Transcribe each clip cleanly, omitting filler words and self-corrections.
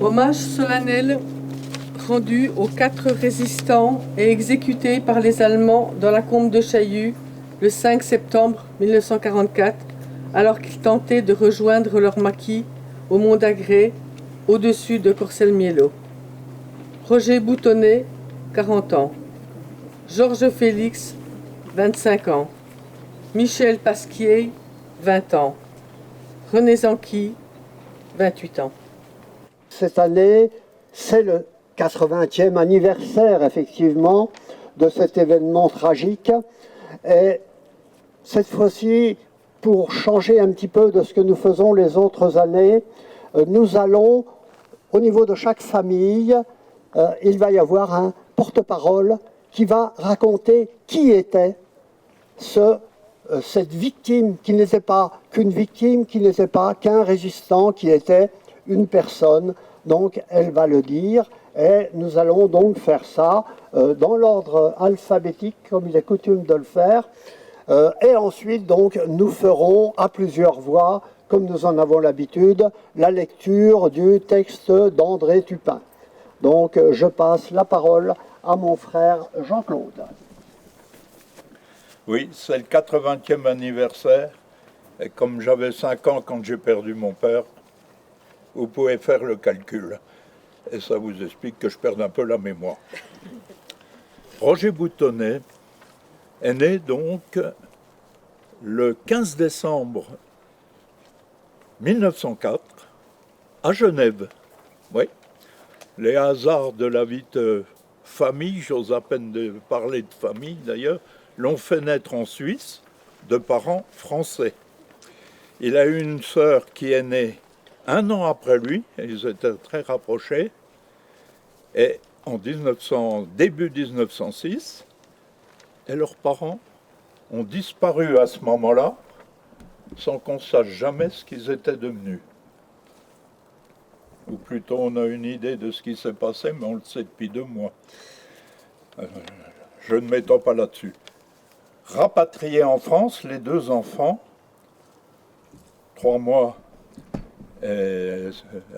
Hommage solennel rendu aux 4 résistants et exécutés par les Allemands dans la combe de Chaillu le 5 septembre 1944, alors qu'ils tentaient de rejoindre leur maquis au mont d'Agré, au-dessus de Corcelles-Miello. Roger Boutonnet, 40 ans. Georges Félix, 25 ans. Michel Pasquier, 20 ans. René Zanqui, 28 ans. Cette année, c'est le 80e anniversaire, effectivement, de cet événement tragique. Et cette fois-ci, pour changer un petit peu de ce que nous faisons les autres années, nous allons, au niveau de chaque famille, il va y avoir un porte-parole qui va raconter qui était cette victime, qui n'était pas qu'une victime, qui n'était pas qu'un résistant, qui était une personne. Donc elle va le dire et nous allons donc faire ça dans l'ordre alphabétique comme il est coutume de le faire. Et ensuite donc nous ferons à plusieurs voix, comme nous en avons l'habitude, la lecture du texte d'André Tupin. Donc je passe la parole à mon frère Jean-Claude. Oui, c'est le 80e anniversaire. Et comme j'avais 5 ans quand j'ai perdu mon père, vous pouvez faire le calcul. Et ça vous explique que je perde un peu la mémoire. Roger Boutonnet est né donc le 15 décembre 1904 à Genève. Oui, les hasards de la vie de famille, j'ose à peine de parler de famille d'ailleurs, l'ont fait naître en Suisse de parents français. Il a eu une sœur qui est née 1 an après lui, et ils étaient très rapprochés, et en début 1906, et leurs parents ont disparu à ce moment-là, sans qu'on sache jamais ce qu'ils étaient devenus. Ou plutôt, on a une idée de ce qui s'est passé, mais on le sait depuis 2 mois. Je ne m'étends pas là-dessus. Rapatriés en France, les 2 enfants, 3 mois et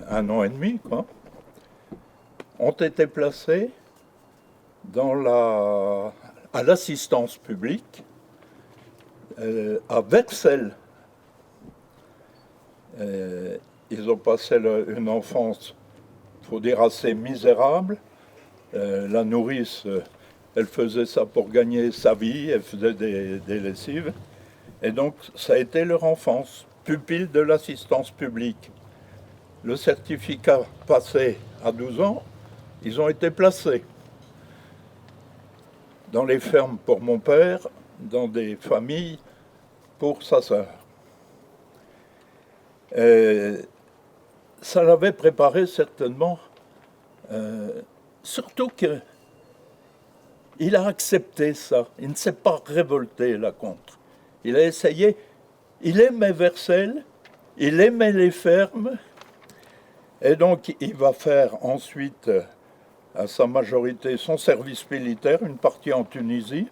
1 an et demi, quoi, ont été placés à l'assistance publique à Vexel. Ils ont passé une enfance, il faut dire, assez misérable. La nourrice, elle faisait ça pour gagner sa vie, elle faisait des lessives. Et donc, ça a été leur enfance, pupille de l'assistance publique. Le certificat passé à 12 ans, ils ont été placés dans les fermes pour mon père, dans des familles pour sa sœur. Ça l'avait préparé certainement, surtout qu'il a accepté ça, il ne s'est pas révolté là contre. Il a essayé, il aimait Versailles, il aimait les fermes, et donc il va faire ensuite, à sa majorité, son service militaire, une partie en Tunisie.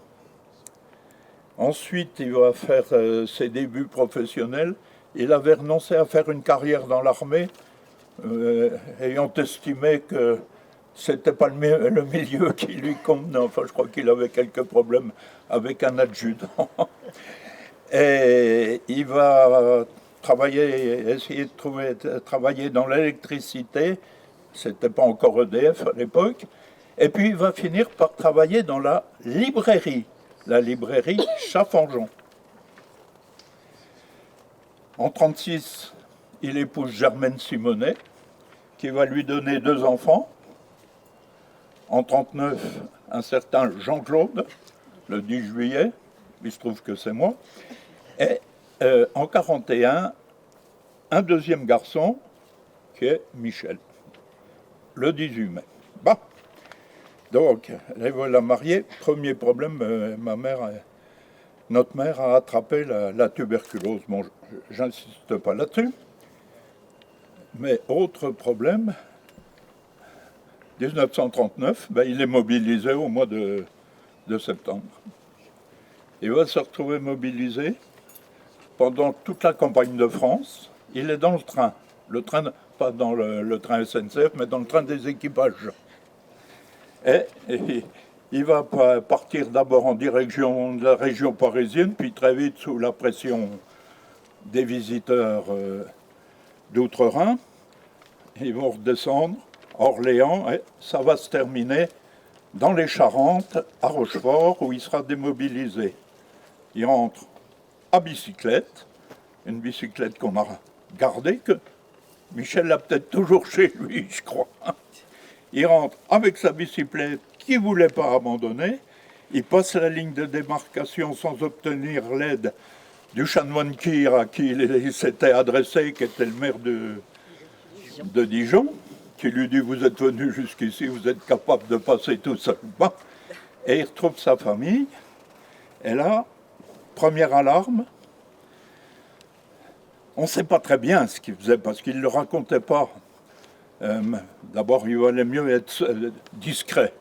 Ensuite, il va faire ses débuts professionnels. Il avait renoncé à faire une carrière dans l'armée, ayant estimé que c'était pas le milieu qui lui convenait. Enfin, je crois qu'il avait quelques problèmes avec un adjudant. Et il va essayer de travailler dans l'électricité. C'était pas encore EDF à l'époque. Et puis il va finir par travailler dans la librairie Chaffanjon. En 1936, il épouse Germaine Simonet, qui va lui donner 2 enfants. En 1939, un certain Jean-Claude, le 10 juillet, il se trouve que c'est moi. Et en 1941, un deuxième garçon, qui est Michel, le 18 mai. Bah. Donc, elle va la marier. Premier problème, notre mère a attrapé la tuberculose. Bon, j'insiste pas là-dessus. Mais autre problème, 1939, il est mobilisé au mois de septembre. Il va se retrouver mobilisé pendant toute la campagne de France. Il est dans le train pas dans le train SNCF, mais dans le train des équipages. Et il va partir d'abord en direction de la région parisienne, puis très vite, sous la pression des visiteurs d'outre-Rhin, ils vont redescendre à Orléans, et ça va se terminer dans les Charentes, à Rochefort, où il sera démobilisé. Il rentre à bicyclette, une bicyclette qu'on a gardée, que Michel l'a peut-être toujours chez lui, je crois. Il rentre avec sa bicyclette qu'il ne voulait pas abandonner. Il passe la ligne de démarcation sans obtenir l'aide du chanoine Kir à qui il s'était adressé, qui était le maire de Dijon, qui lui dit « Vous êtes venu jusqu'ici, vous êtes capable de passer tout seul. » Et il retrouve sa famille. Et là, première alarme, on ne sait pas très bien ce qu'il faisait parce qu'il ne le racontait pas. D'abord, il valait mieux être discret,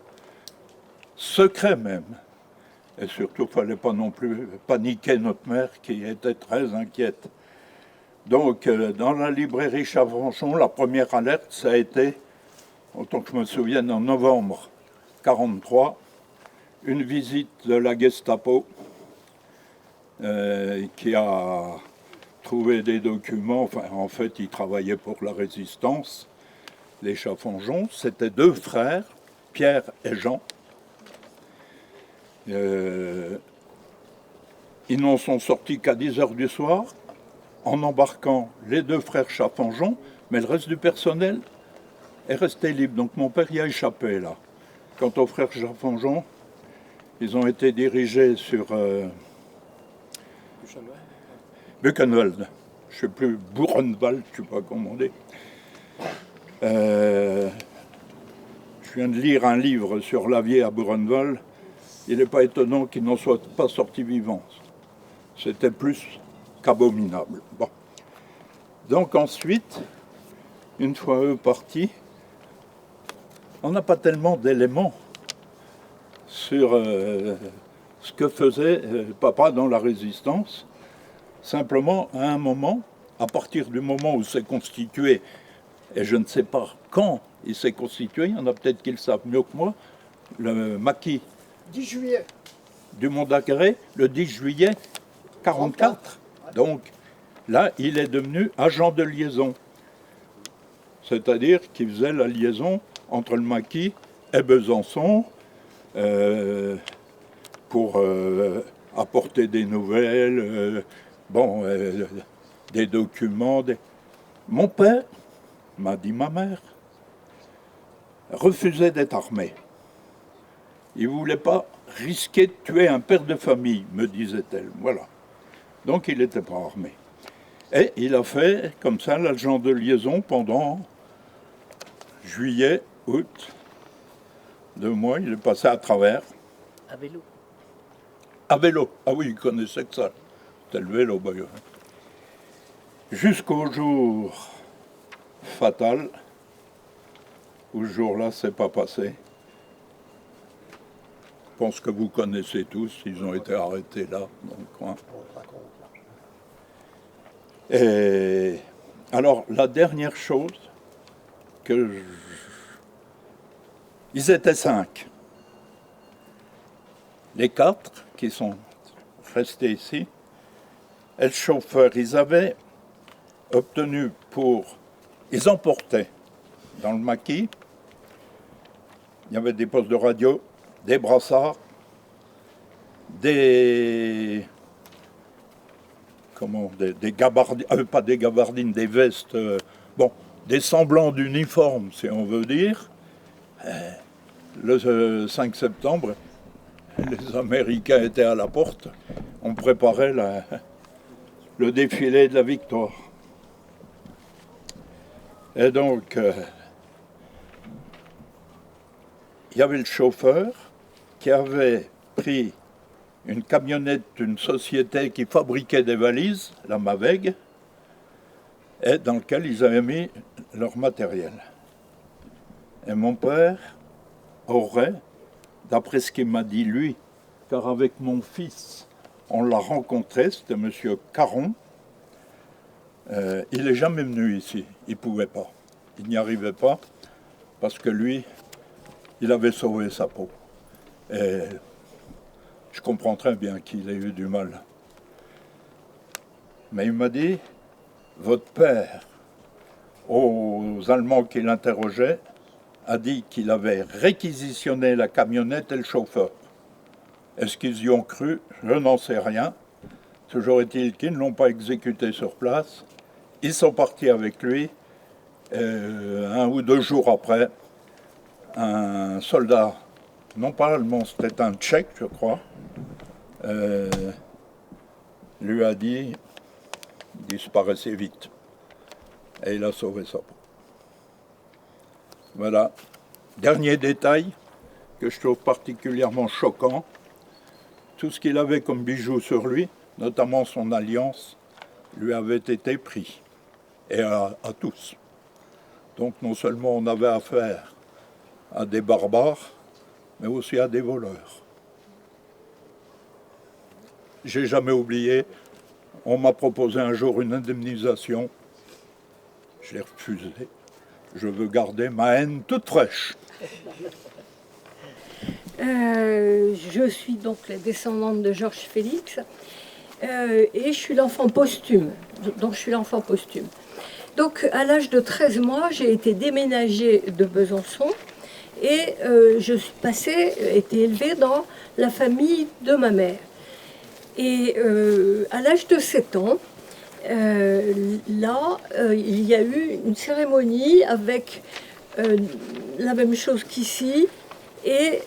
secret même. Et surtout, il ne fallait pas non plus paniquer notre mère qui était très inquiète. Donc, dans la librairie Chavranchon, la première alerte, ça a été, autant que je me souvienne, en novembre 1943, une visite de la Gestapo qui a trouvé des documents. Enfin, en fait, il travaillait pour la résistance. Les Chavranchon, c'était deux frères, Pierre et Jean. Ils n'en sont sortis qu'à 10h du soir, en embarquant les deux frères Chavranchon, mais le reste du personnel est resté libre. Donc mon père y a échappé, là. Quant aux frères Chavranchon, ils ont été dirigés sur Buchenwald. Je ne sais plus, Buchenwald, je ne sais pas comment on dit. Je viens de lire un livre sur la vie à Buchenwald. Il n'est pas étonnant qu'ils n'en soient pas sortis vivants. C'était plus qu'abominable. Bon. Donc ensuite, une fois eux partis, on n'a pas tellement d'éléments sur ce que faisait papa dans la résistance. Simplement, à un moment, à partir du moment où s'est constitué, et je ne sais pas quand il s'est constitué, il y en a peut-être qui le savent mieux que moi, le maquis 10 juillet. Du Mont-Daguerre, le 10 juillet 1944. Donc là, il est devenu agent de liaison. C'est-à-dire qu'il faisait la liaison entre le maquis et Besançon pour apporter des nouvelles, des documents. Mon père, m'a dit ma mère, refusait d'être armé. Il ne voulait pas risquer de tuer un père de famille, me disait-elle. Voilà. Donc il n'était pas armé. Et il a fait comme ça l'agent de liaison pendant juillet, août, 2 mois. Il est passé à travers. À vélo. À vélo. Ah oui, il connaissait que ça. C'était le vélo, bah, jusqu'au jour fatal, où ce jour-là, c'est pas passé. Je pense que vous connaissez tous, ils ont été arrêtés là, dans le coin. Et alors, la dernière chose ils étaient 5. Les 4 qui sont restés ici, et le chauffeur, ils avaient obtenu ils emportaient dans le maquis, il y avait des postes de radio, des brassards, des gabardines, pas des gabardines, des vestes, des semblants d'uniformes, si on veut dire. Le 5 septembre, les Américains étaient à la porte, on préparait le défilé de la victoire. Et donc, il y avait le chauffeur qui avait pris une camionnette d'une société qui fabriquait des valises, la Maveg, et dans lequel ils avaient mis leur matériel. Et mon père aurait, d'après ce qu'il m'a dit lui, car avec mon fils, on l'a rencontré, c'était M. Caron, il n'est jamais venu ici, il ne pouvait pas. il n'y arrivait pas, parce que lui, il avait sauvé sa peau. Et je comprends très bien qu'il ait eu du mal. Mais il m'a dit, votre père, aux Allemands qui l'interrogeaient, a dit qu'il avait réquisitionné la camionnette et le chauffeur. Est-ce qu'ils y ont cru? Je n'en sais rien. Toujours est-il qu'ils ne l'ont pas exécuté sur place. Ils sont partis avec lui. 1 ou 2 jours après, un soldat, non pas allemand, c'était un Tchèque, je crois, lui a dit « disparaissez vite ». Et il a sauvé sa peau. Voilà. Dernier détail que je trouve particulièrement choquant, tout ce qu'il avait comme bijoux sur lui, notamment son alliance, lui avait été pris, et à tous. Donc non seulement on avait affaire à des barbares, mais aussi à des voleurs. J'ai jamais oublié, on m'a proposé un jour une indemnisation, je l'ai refusé. Je veux garder ma haine toute fraîche. Je suis donc la descendante de Georges Félix et je suis l'enfant posthume. Donc à l'âge de 13 mois, j'ai été déménagée de Besançon et je suis été élevée dans la famille de ma mère. Et à l'âge de 7 ans, il y a eu une cérémonie avec la même chose qu'ici, et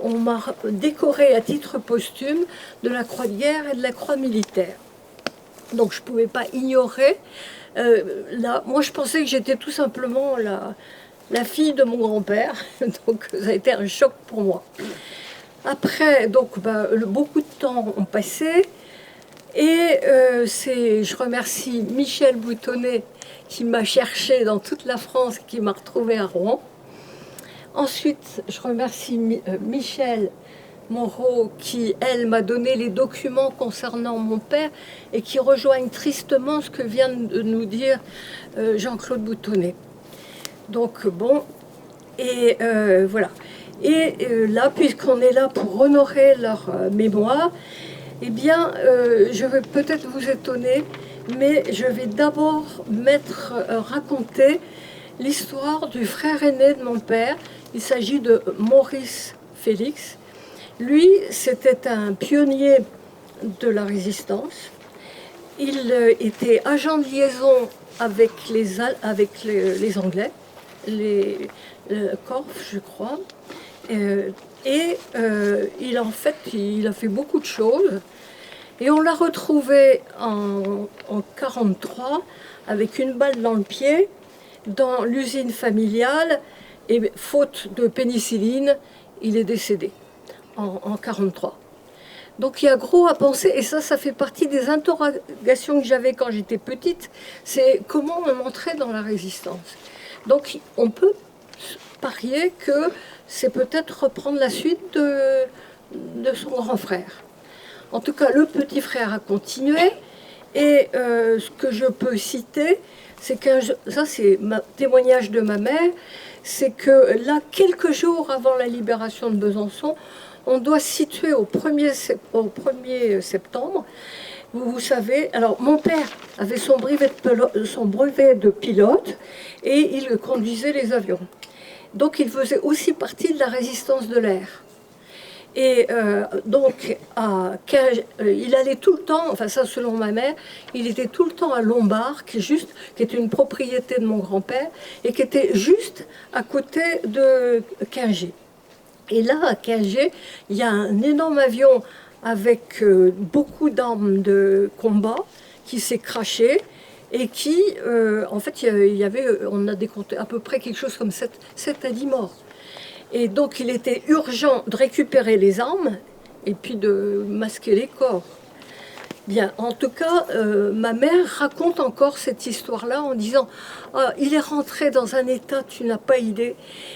on m'a décorée à titre posthume de la croix de guerre et de la croix militaire. Donc je ne pouvais pas ignorer. Moi je pensais que j'étais tout simplement la fille de mon grand-père, donc ça a été un choc pour moi. Après, donc, beaucoup de temps ont passé, et je remercie Michel Boutonnet qui m'a cherché dans toute la France, qui m'a retrouvée à Rouen. Ensuite, je remercie Michel Moreau qui, elle, m'a donné les documents concernant mon père et qui rejoignent tristement ce que vient de nous dire Jean-Claude Boutonnet. Donc, bon, et voilà. Et là, puisqu'on est là pour honorer leur mémoire, eh bien, je vais peut-être vous étonner, mais je vais d'abord raconter l'histoire du frère aîné de mon père. Il s'agit de Maurice Félix. Lui, c'était un pionnier de la résistance. Il était agent de liaison avec les Anglais, les Corses, je crois. Il a fait beaucoup de choses. Et on l'a retrouvé en 1943 avec une balle dans le pied dans l'usine familiale. Et faute de pénicilline, il est décédé en 1943. Donc il y a gros à penser, et ça fait partie des interrogations que j'avais quand j'étais petite, c'est comment on entrait dans la résistance. Donc on peut parier que c'est peut-être reprendre la suite de son grand frère. En tout cas, le petit frère a continué, et ce que je peux citer, c'est que ça c'est un témoignage de ma mère, c'est que là, quelques jours avant la libération de Besançon, on doit se situer au 1er septembre. Vous savez, alors mon père avait son brevet de pilote et il conduisait les avions. Donc il faisait aussi partie de la résistance de l'air. Et donc, il allait tout le temps, enfin ça selon ma mère, il était tout le temps à Lombard, qui est une propriété de mon grand-père, et qui était juste à côté de Quingey. Et là, à Quingey, il y a un énorme avion avec beaucoup d'armes de combat qui s'est craché, et qui, en fait, on a décompté à peu près quelque chose comme 7 à 10 morts. Et donc il était urgent de récupérer les armes et puis de masquer les corps. Bien, en tout cas, ma mère raconte encore cette histoire-là en disant « Il est rentré dans un état, tu n'as pas idée. »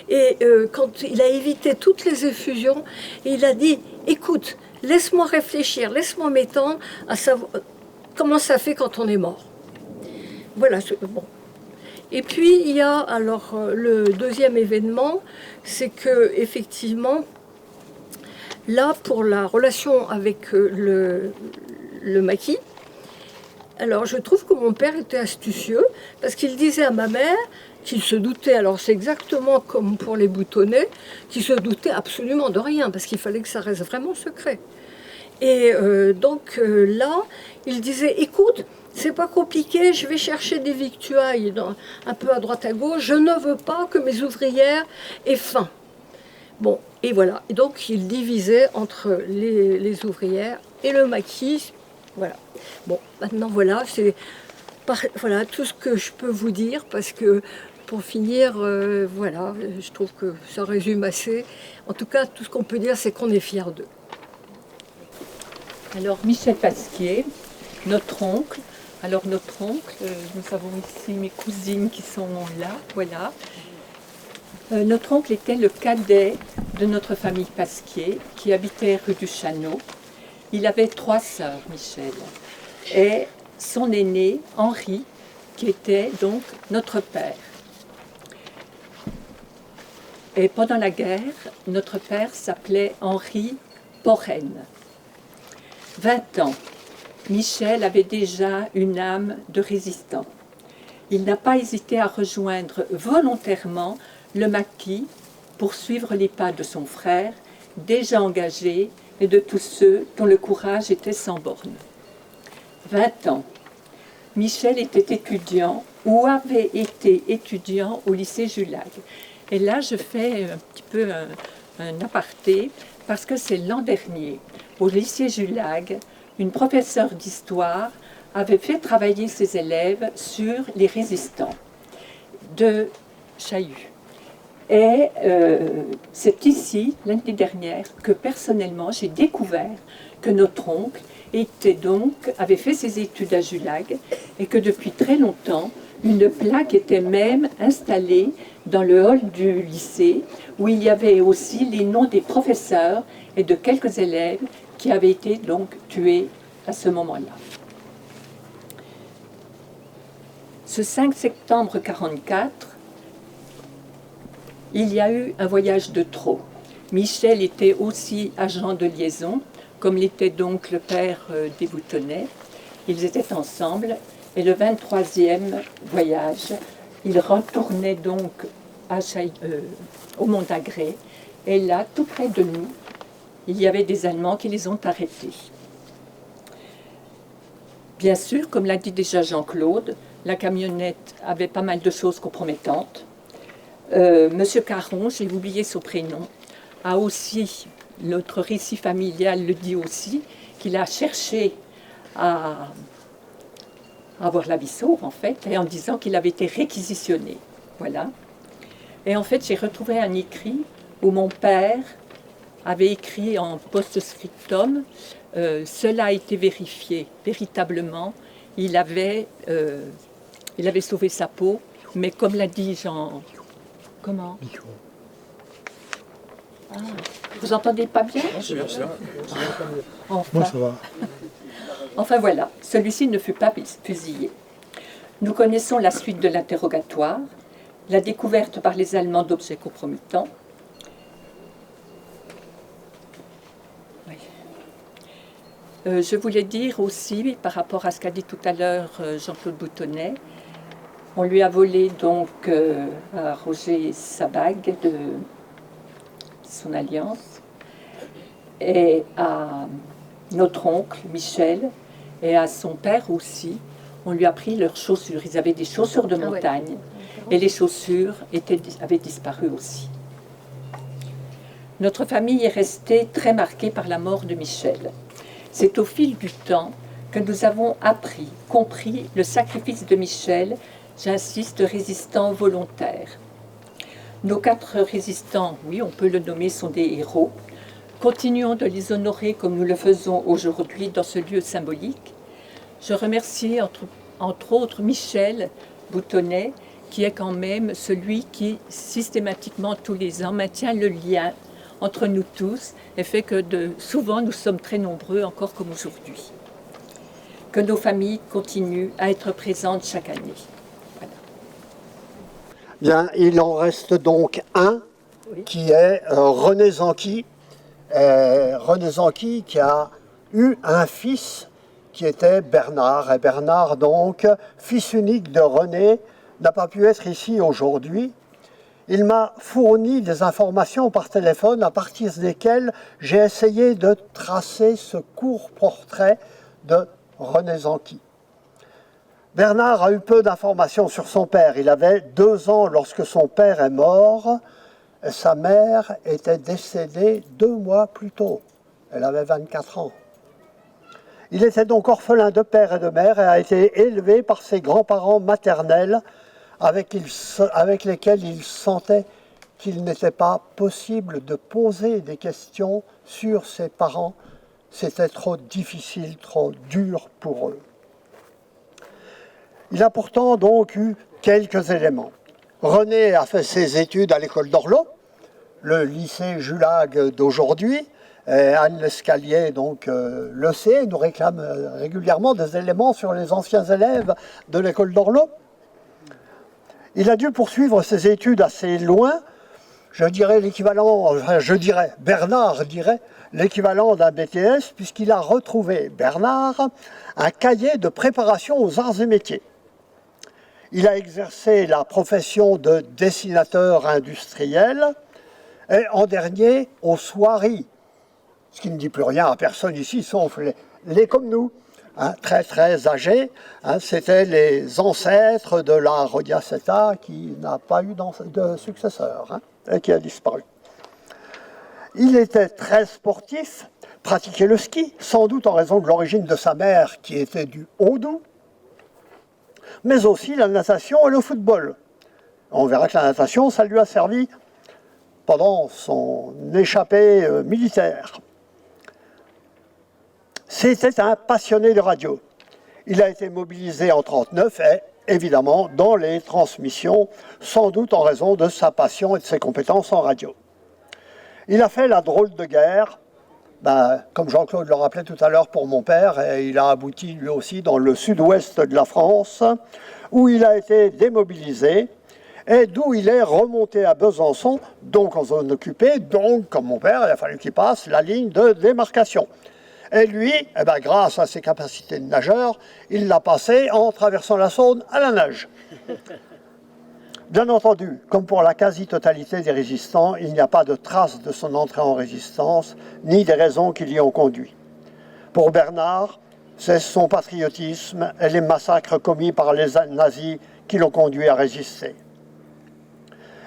Et quand il a évité toutes les effusions, il a dit « Écoute, laisse-moi réfléchir, laisse-moi m'étendre à savoir comment ça fait quand on est mort. » Voilà, bon. Et puis il y a alors le deuxième événement, c'est que effectivement, là pour la relation avec le maquis, alors je trouve que mon père était astucieux parce qu'il disait à ma mère qu'il se doutait, alors c'est exactement comme pour les boutonnets, qu'il se doutait absolument de rien parce qu'il fallait que ça reste vraiment secret. Et donc là, il disait, écoute, c'est pas compliqué, je vais chercher des victuailles un peu à droite à gauche, je ne veux pas que mes ouvrières aient faim. Bon, et voilà. Et donc il divisait entre les ouvrières et le maquis. Voilà. Bon, maintenant voilà, c'est voilà tout ce que je peux vous dire parce que pour finir, voilà, je trouve que ça résume assez. En tout cas, tout ce qu'on peut dire, c'est qu'on est fiers d'eux. Alors Michel Pasquier, notre oncle. Alors notre oncle, nous avons ici mes cousines qui sont là, voilà. Notre oncle était le cadet de notre famille Pasquier qui habitait rue du Châneau. Il avait 3 sœurs, Michel, et son aîné, Henri, qui était donc notre père. Et pendant la guerre, notre père s'appelait Henri Porren. 20 ans, Michel avait déjà une âme de résistant. Il n'a pas hésité à rejoindre volontairement le maquis pour suivre les pas de son frère, déjà engagé, et de tous ceux dont le courage était sans bornes. 20 ans, Michel était étudiant ou avait été étudiant au lycée Julag. Et là, je fais un petit peu un aparté, parce que c'est l'an dernier, au lycée Julag, une professeure d'histoire avait fait travailler ses élèves sur les résistants de Chaillu. Et c'est ici, l'année dernière, que personnellement j'ai découvert que notre oncle avait fait ses études à Julag et que depuis très longtemps, une plaque était même installée dans le hall du lycée où il y avait aussi les noms des professeurs et de quelques élèves qui avaient été donc tués à ce moment-là. Ce 5 septembre 1944, il y a eu un voyage de trop. Michel était aussi agent de liaison, comme l'était donc le père des Boutonnais. Ils étaient ensemble et le 23e voyage, ils retournaient donc au Montagré. Et là, tout près de nous, il y avait des Allemands qui les ont arrêtés. Bien sûr, comme l'a dit déjà Jean-Claude, la camionnette avait pas mal de choses compromettantes. Monsieur Caron, j'ai oublié son prénom, a aussi, notre récit familial le dit aussi, qu'il a cherché à avoir la vie sauve, en fait, et en disant qu'il avait été réquisitionné. Voilà. Et en fait, j'ai retrouvé un écrit où mon père avait écrit en post-scriptum cela a été vérifié, véritablement. Il avait sauvé sa peau, mais comme l'a dit Jean... Comment? Ah, vous entendez pas bien? Enfin. Moi, ça va. Enfin voilà, celui-ci ne fut pas fusillé. Nous connaissons la suite de l'interrogatoire, la découverte par les Allemands d'objets compromettants. Oui. Je voulais dire aussi, par rapport à ce qu'a dit tout à l'heure Jean-Claude Boutonnet, on lui a volé donc à Roger sa bague de son alliance et à notre oncle Michel et à son père aussi, on lui a pris leurs chaussures. Ils avaient des chaussures de montagne et les chaussures avaient disparu aussi. Notre famille est restée très marquée par la mort de Michel. C'est au fil du temps que nous avons compris le sacrifice de Michel, j'insiste, résistants volontaires. Nos 4 résistants, oui, on peut le nommer, sont des héros. Continuons de les honorer comme nous le faisons aujourd'hui dans ce lieu symbolique. Je remercie entre autres Michel Boutonnet, qui est quand même celui qui systématiquement tous les ans maintient le lien entre nous tous et fait que souvent nous sommes très nombreux encore comme aujourd'hui. Que nos familles continuent à être présentes chaque année. Voilà. Bien, il en reste donc un, qui est René Zanqui. René Zanqui qui a eu un fils qui était Bernard. Et Bernard, donc, fils unique de René, n'a pas pu être ici aujourd'hui. Il m'a fourni des informations par téléphone à partir desquelles j'ai essayé de tracer ce court portrait de René Zanqui. Bernard a eu peu d'informations sur son père. Il avait 2 ans lorsque son père est mort. Et sa mère était décédée 2 mois plus tôt. Elle avait 24 ans. Il était donc orphelin de père et de mère et a été élevé par ses grands-parents maternels avec lesquels il sentait qu'il n'était pas possible de poser des questions sur ses parents. C'était trop difficile, trop dur pour eux. Il a pourtant donc eu quelques éléments. René a fait ses études à l'école d'Orlot, le lycée Julague d'aujourd'hui. Anne Lescalier donc, le sait, nous réclame régulièrement des éléments sur les anciens élèves de l'école d'Orlot. Il a dû poursuivre ses études assez loin, Bernard dirait l'équivalent d'un BTS, puisqu'il a retrouvé, Bernard, un cahier de préparation aux arts et métiers. Il a exercé la profession de dessinateur industriel et en dernier aux soieries, ce qui ne dit plus rien à personne ici, sauf les comme nous, hein, très très âgés. Hein, c'était les ancêtres de la Rodiaceta qui n'a pas eu de successeur hein, et qui a disparu. Il était très sportif, pratiquait le ski, sans doute en raison de l'origine de sa mère qui était du Haut-Doubs, mais aussi la natation et le football. On verra que la natation, ça lui a servi pendant son échappée militaire. C'était un passionné de radio. Il a été mobilisé en 1939 et, évidemment, dans les transmissions, sans doute en raison de sa passion et de ses compétences en radio. Il a fait la drôle de guerre, comme Jean-Claude le rappelait tout à l'heure pour mon père, et il a abouti lui aussi dans le sud-ouest de la France, où il a été démobilisé, et d'où il est remonté à Besançon, donc en zone occupée, donc, comme mon père, il a fallu qu'il passe la ligne de démarcation. Et lui, grâce à ses capacités de nageur, il l'a passé en traversant la Saône à la nage. Bien entendu, comme pour la quasi-totalité des résistants, il n'y a pas de trace de son entrée en résistance, ni des raisons qui l'y ont conduit. Pour Bernard, c'est son patriotisme et les massacres commis par les nazis qui l'ont conduit à résister.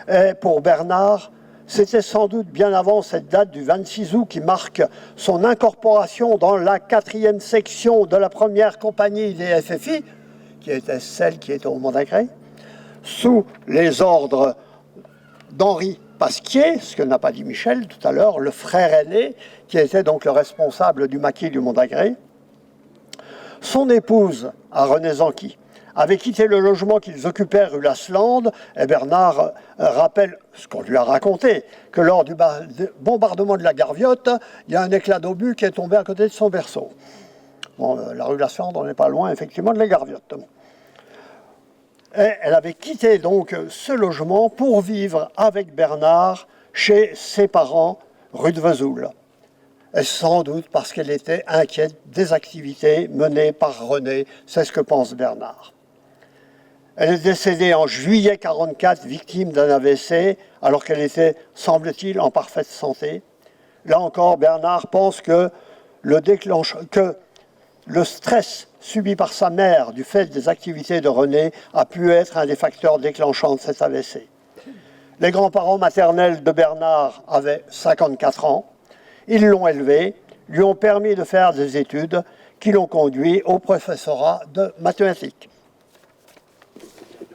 Et pour Bernard, c'était sans doute bien avant cette date du 26 août qui marque son incorporation dans la 4e section de la première compagnie des FFI, qui était celle qui était au Montagré, sous les ordres d'Henri Pasquier, ce que n'a pas dit Michel tout à l'heure, le frère aîné, qui était donc le responsable du maquis du Montagré. Son épouse, à René Zanqui, avait quitté le logement qu'ils occupaient rue Lasselande, et Bernard rappelle ce qu'on lui a raconté, que lors du bombardement de la Garviotte, il y a un éclat d'obus qui est tombé à côté de son berceau. Bon, la rue Lasselande, on n'est pas loin, effectivement, de la Garviotte. Et elle avait quitté donc ce logement pour vivre avec Bernard chez ses parents, rue de Vesoul. Et sans doute parce qu'elle était inquiète des activités menées par René, c'est ce que pense Bernard. Elle est décédée en juillet 1944, victime d'un AVC, alors qu'elle était, semble-t-il, en parfaite santé. Là encore, Bernard pense que le stress subi par sa mère du fait des activités de René a pu être un des facteurs déclenchants de cet AVC. Les grands-parents maternels de Bernard avaient 54 ans. Ils l'ont élevé, lui ont permis de faire des études qui l'ont conduit au professorat de mathématiques.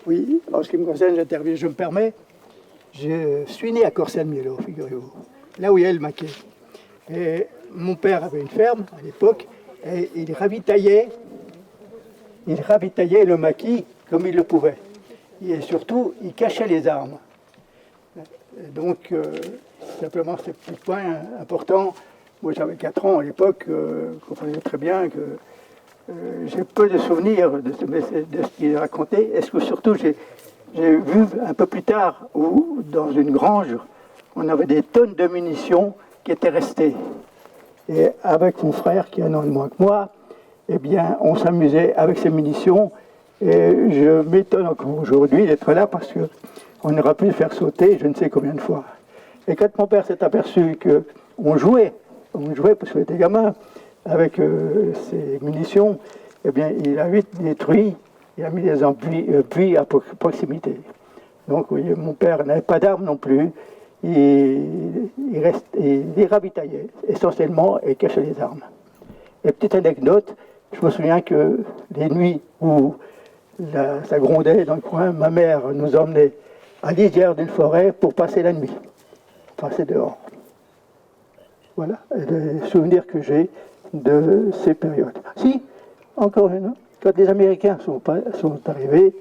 Oui, en ce qui me concerne, j'interviens, je me permets. Je suis né à Corcelles-Miellot, figurez-vous, là où il y a le maquis. Et mon père avait une ferme à l'époque, et il ravitaillait le maquis comme il le pouvait. Et surtout, il cachait les armes. Et donc, simplement, ce petit point important. Moi, j'avais 4 ans à l'époque, je comprenais très bien que j'ai peu de souvenirs de ce qu'il racontait. Est-ce que surtout, j'ai vu un peu plus tard où, dans une grange, on avait des tonnes de munitions qui étaient restées. Et avec mon frère, qui a un an de moins que moi, eh bien, on s'amusait avec ces munitions. Et je m'étonne encore aujourd'hui d'être là parce qu'on aurait pu le faire sauter je ne sais combien de fois. Et quand mon père s'est aperçu qu'on jouait parce qu'on était gamin, avec ces munitions, eh bien, il a vite détruit, il a mis des puits à proximité. Donc, vous voyez, mon père n'avait pas d'armes non plus. Il les ravitaillait essentiellement et cachait les armes. Et petite anecdote, je me souviens que les nuits où ça grondait dans le coin, ma mère nous emmenait à lisière d'une forêt pour passer la nuit, passer dehors. Voilà les souvenirs que j'ai de ces périodes. Si, encore une, quand les Américains sont arrivés,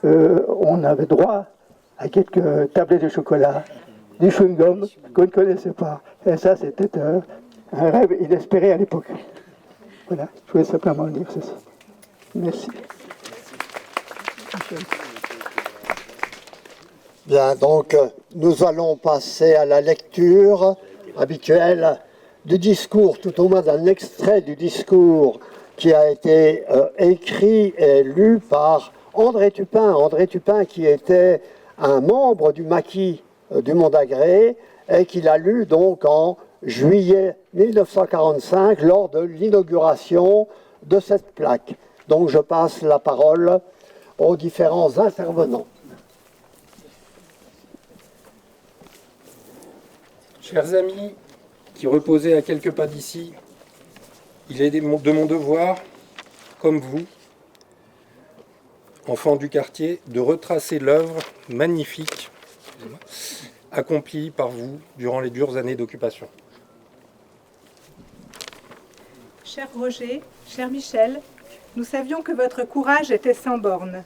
on avait droit à quelques tablettes de chocolat, du chewing-gum qu'on ne connaissait pas. Et ça, c'était un rêve inespéré à l'époque. Voilà, je voulais simplement dire ceci. Merci. Bien, donc nous allons passer à la lecture habituelle du discours, tout au moins d'un extrait du discours qui a été écrit et lu par André Tupin. André Tupin qui était un membre du maquis du Montagré et qu'il a lu donc en juillet 1945 lors de l'inauguration de cette plaque. Donc je passe la parole aux différents intervenants. Chers amis qui reposez à quelques pas d'ici, il est de mon devoir, comme vous, enfants du quartier, de retracer l'œuvre magnifique accomplie par vous durant les dures années d'occupation. Cher Roger, cher Michel, nous savions que votre courage était sans bornes.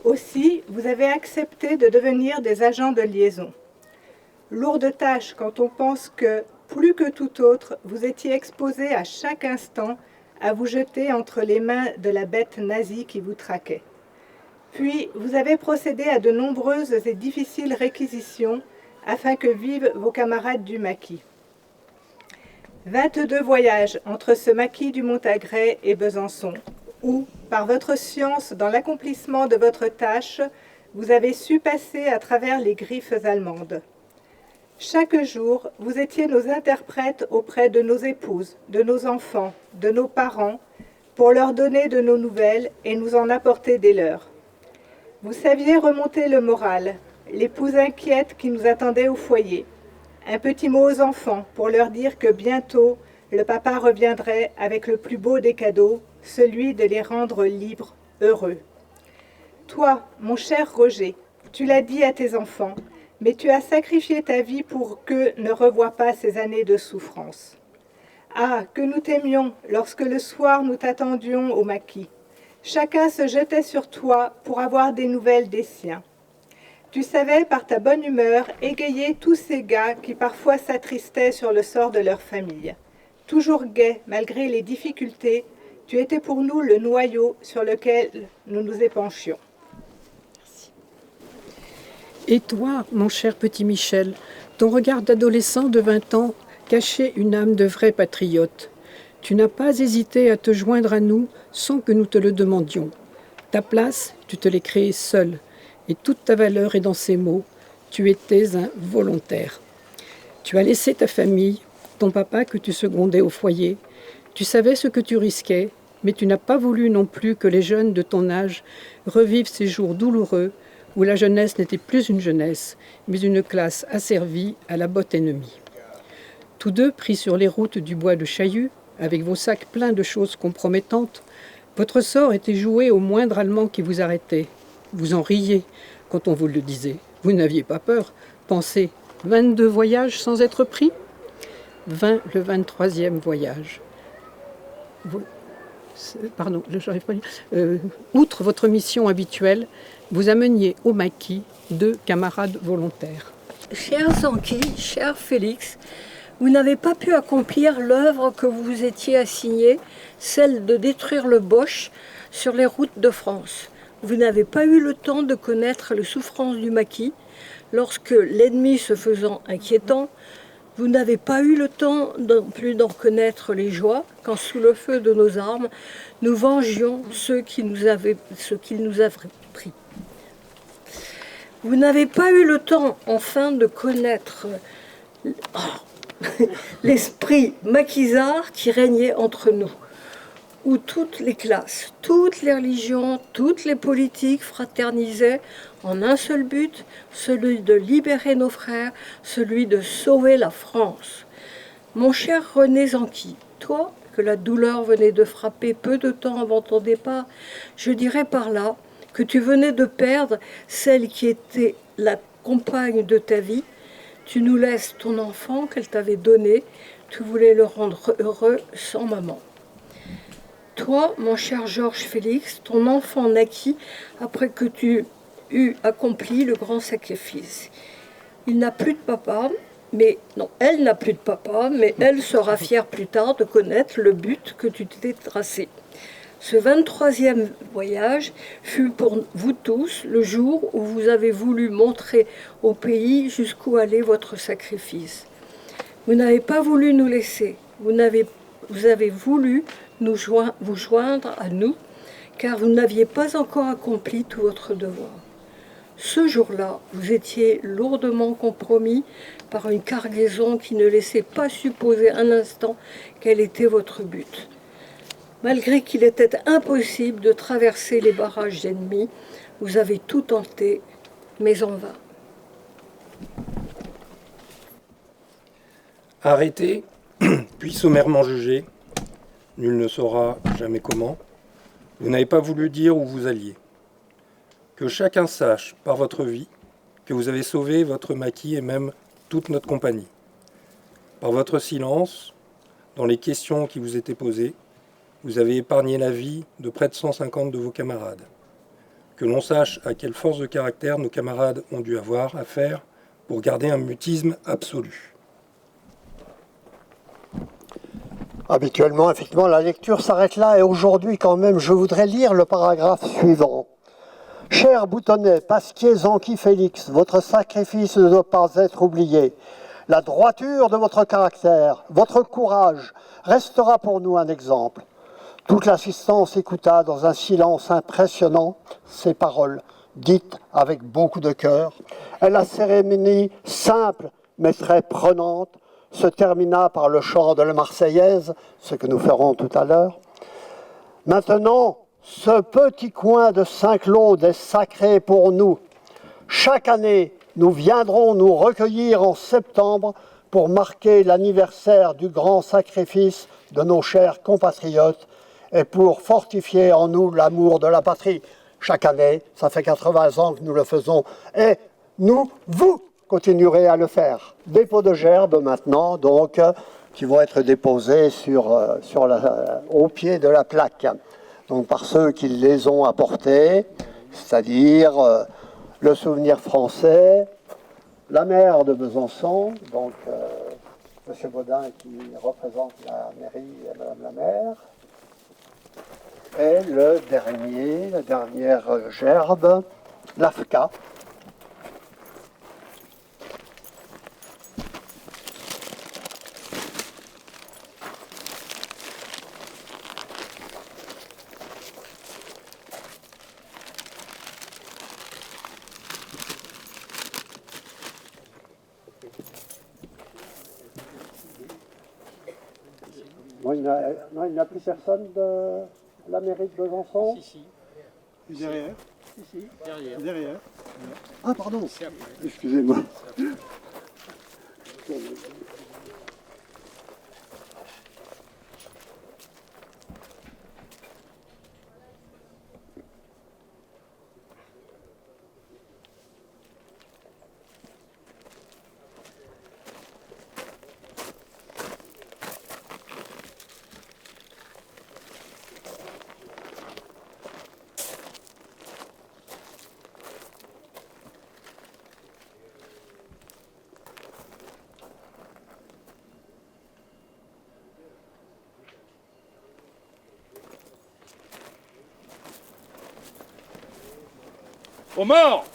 Aussi, vous avez accepté de devenir des agents de liaison. Lourde tâche quand on pense que, plus que tout autre, vous étiez exposé à chaque instant à vous jeter entre les mains de la bête nazie qui vous traquait. Puis, vous avez procédé à de nombreuses et difficiles réquisitions afin que vivent vos camarades du maquis. 22 voyages entre ce maquis du Montagré et Besançon, où, par votre science dans l'accomplissement de votre tâche, vous avez su passer à travers les griffes allemandes. Chaque jour, vous étiez nos interprètes auprès de nos épouses, de nos enfants, de nos parents, pour leur donner de nos nouvelles et nous en apporter des leurs. Vous saviez remonter le moral, l'épouse inquiète qui nous attendait au foyer. Un petit mot aux enfants pour leur dire que bientôt, le papa reviendrait avec le plus beau des cadeaux, celui de les rendre libres, heureux. Toi, mon cher Roger, tu l'as dit à tes enfants, mais tu as sacrifié ta vie pour qu'eux ne revoient pas ces années de souffrance. Ah, que nous t'aimions lorsque le soir nous t'attendions au maquis. Chacun se jetait sur toi pour avoir des nouvelles des siens. Tu savais, par ta bonne humeur, égayer tous ces gars qui parfois s'attristaient sur le sort de leur famille. Toujours gai, malgré les difficultés, tu étais pour nous le noyau sur lequel nous nous épanchions. Et toi, mon cher petit Michel, ton regard d'adolescent de 20 ans cachait une âme de vrai patriote. Tu n'as pas hésité à te joindre à nous sans que nous te le demandions. Ta place, tu te l'es créée seule, et toute ta valeur est dans ces mots. Tu étais un volontaire. Tu as laissé ta famille, ton papa que tu secondais au foyer. Tu savais ce que tu risquais, mais tu n'as pas voulu non plus que les jeunes de ton âge revivent ces jours douloureux où la jeunesse n'était plus une jeunesse, mais une classe asservie à la botte ennemie. Tous deux pris sur les routes du bois de Chaillu, avec vos sacs pleins de choses compromettantes, votre sort était joué au moindre Allemand qui vous arrêtait. Vous en riez quand on vous le disait. Vous n'aviez pas peur. Pensez, 22 voyages sans être pris ? 20 le 23e voyage. Outre votre mission habituelle, vous ameniez au maquis 2 camarades volontaires. Chers Anki, cher Félix, vous n'avez pas pu accomplir l'œuvre que vous vous étiez assignée, celle de détruire le Boche sur les routes de France. Vous n'avez pas eu le temps de connaître les souffrances du maquis lorsque l'ennemi se faisant inquiétant. Vous n'avez pas eu le temps non plus d'en connaître les joies quand sous le feu de nos armes, nous vengions ceux qui nous avaient pris. Vous n'avez pas eu le temps enfin de connaître l'esprit maquisard qui régnait entre nous, où toutes les classes, toutes les religions, toutes les politiques fraternisaient en un seul but, celui de libérer nos frères, celui de sauver la France. Mon cher René Zanqui, toi, que la douleur venait de frapper peu de temps avant ton départ, je dirais par là que tu venais de perdre celle qui était la compagne de ta vie. Tu nous laisses ton enfant qu'elle t'avait donné, tu voulais le rendre heureux sans maman. Toi, mon cher Georges Félix, ton enfant naquit après que tu eus accompli le grand sacrifice. Il n'a plus de papa, elle n'a plus de papa, mais elle sera fière plus tard de connaître le but que tu t'es tracé. Ce 23e voyage fut pour vous tous le jour où vous avez voulu montrer au pays jusqu'où allait votre sacrifice. Vous n'avez pas voulu nous laisser, vous avez voulu vous joindre à nous, car vous n'aviez pas encore accompli tout votre devoir. Ce jour-là, vous étiez lourdement compromis par une cargaison qui ne laissait pas supposer un instant quel était votre but. Malgré qu'il était impossible de traverser les barrages ennemis, vous avez tout tenté, mais en vain. Arrêté, puis sommairement jugé, nul ne saura jamais comment, vous n'avez pas voulu dire où vous alliez. Que chacun sache, par votre vie, que vous avez sauvé votre maquis et même toute notre compagnie. Par votre silence, dans les questions qui vous étaient posées, vous avez épargné la vie de près de 150 de vos camarades. Que l'on sache à quelle force de caractère nos camarades ont dû avoir à faire pour garder un mutisme absolu. Habituellement, effectivement, la lecture s'arrête là et aujourd'hui, quand même, je voudrais lire le paragraphe suivant. Cher Boutonnet, Pasquier, Zanqui, Félix, votre sacrifice ne doit pas être oublié. La droiture de votre caractère, votre courage, restera pour nous un exemple. Toute l'assistance écouta dans un silence impressionnant ces paroles, dites avec beaucoup de cœur. Et la cérémonie, simple mais très prenante, se termina par le chant de la Marseillaise, ce que nous ferons tout à l'heure. Maintenant, ce petit coin de Saint-Claude est sacré pour nous. Chaque année, nous viendrons nous recueillir en septembre pour marquer l'anniversaire du grand sacrifice de nos chers compatriotes et pour fortifier en nous l'amour de la patrie. Chaque année, ça fait 80 ans que nous le faisons et vous continuerez à le faire. Dépôt de gerbes maintenant, donc, qui vont être déposés au pied de la plaque. Donc par ceux qui les ont apportés, c'est-à-dire le souvenir français, la maire de Besançon, donc M. Baudin qui représente la mairie et Mme la maire, et la dernière gerbe, l'AFCA. Non, il n'y a plus personne de la mairie de Besançon. Si. Derrière. Si. Derrière. Ah, pardon. Excusez-moi. Aux morts!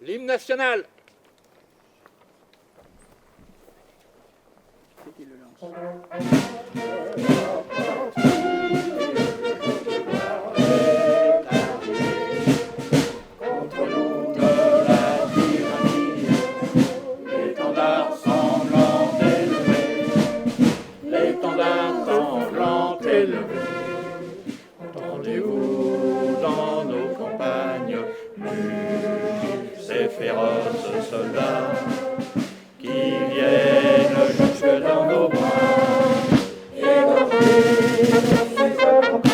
L'hymne national. Contre nous de la tyrannie, l'étendard sanglant élevé, l'étendard sanglant élevé. Entendez-vous dans nos campagnes ces féroces soldats qui viennent jusque dans nos bras, égorger ces copains.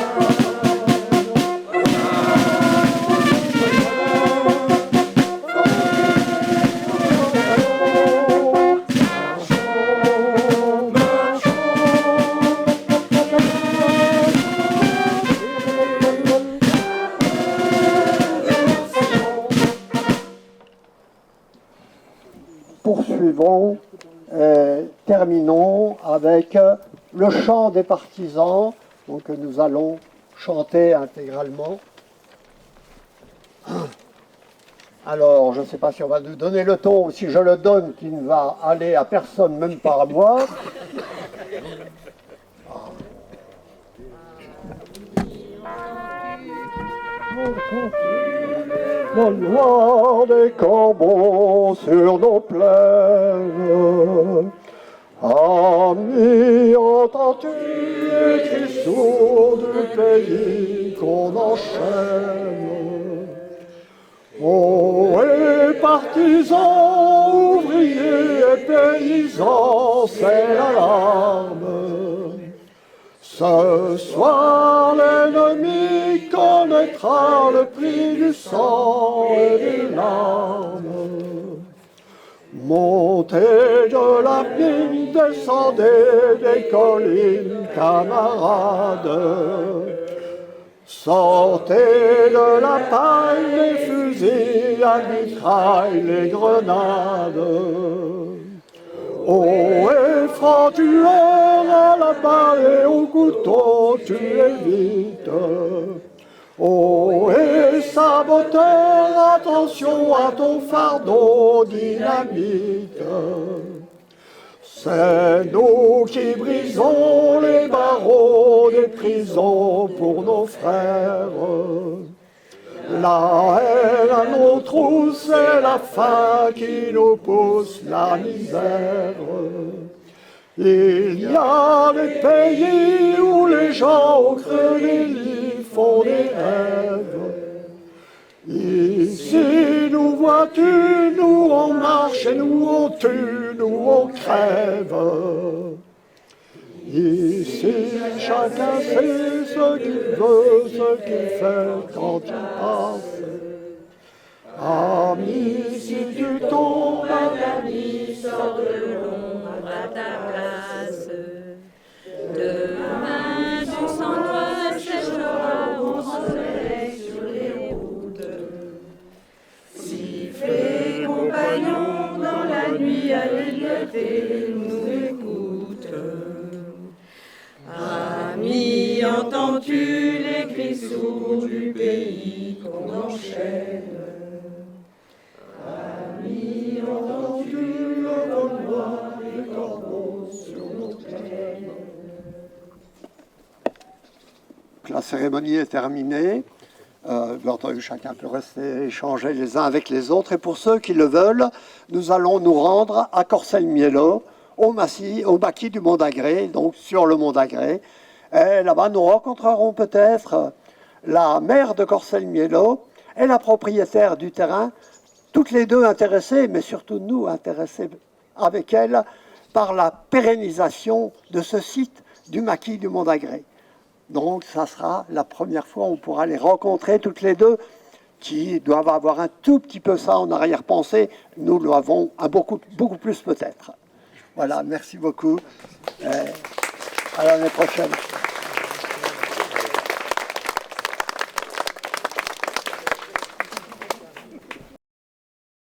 Poursuivons, terminons avec le chant des partisans, donc que nous allons chanter intégralement. Alors, je ne sais pas si on va nous donner le ton ou si je le donne, qui ne va aller à personne, même pas à moi. La loi des corbeaux sur nos plaines. Amis, entends-tu les cris sourds du pays qu'on enchaîne? Oh, et partisans, ouvriers et paysans, c'est l'alarme. Ce soir, l'ennemi connaîtra le prix du sang et des larmes. Montez de la mine, descendez des collines, camarades. Sortez de la paille les fusils à mitraille, les grenades. Oh, et franc tueur à la balle et au couteau, tu évites. Oh, et saboteur, attention à ton fardeau dynamite. C'est nous qui brisons les barreaux des prisons pour nos frères. La haine à nos trous, c'est la faim qui nous pousse la misère. Il y a des pays où les gens au creux des lits font des rêves. Ici, nous vois-tu, nous on marche et nous on tue, nous on crève. Ici, chacun sait ce qu'il veut, ce qu'il fait quand il passe. Ami, si tu tombes, Ami, sors de l'ombre à ta place. Demain, du pays qu'on enchaîne. Amis, entends-tu le vol noir des corbeaux sur nos plaines? La cérémonie est terminée. Bien entendu, chacun peut rester échanger les uns avec les autres. Et pour ceux qui le veulent, nous allons nous rendre à Corcelles-Miellot, au maquis du Mont d'Agré, donc sur le Mont d'Agré. Et là-bas, nous rencontrerons peut-être la maire de Corcelles-Miellot et la propriétaire du terrain, toutes les deux intéressées, mais surtout nous intéressés avec elle, par la pérennisation de ce site du maquis du Mont d'Agré. Donc, ça sera la première fois où on pourra les rencontrer toutes les deux, qui doivent avoir un tout petit peu ça en arrière-pensée. Nous l'avons beaucoup plus peut-être. Voilà, merci beaucoup. À l'année prochaine.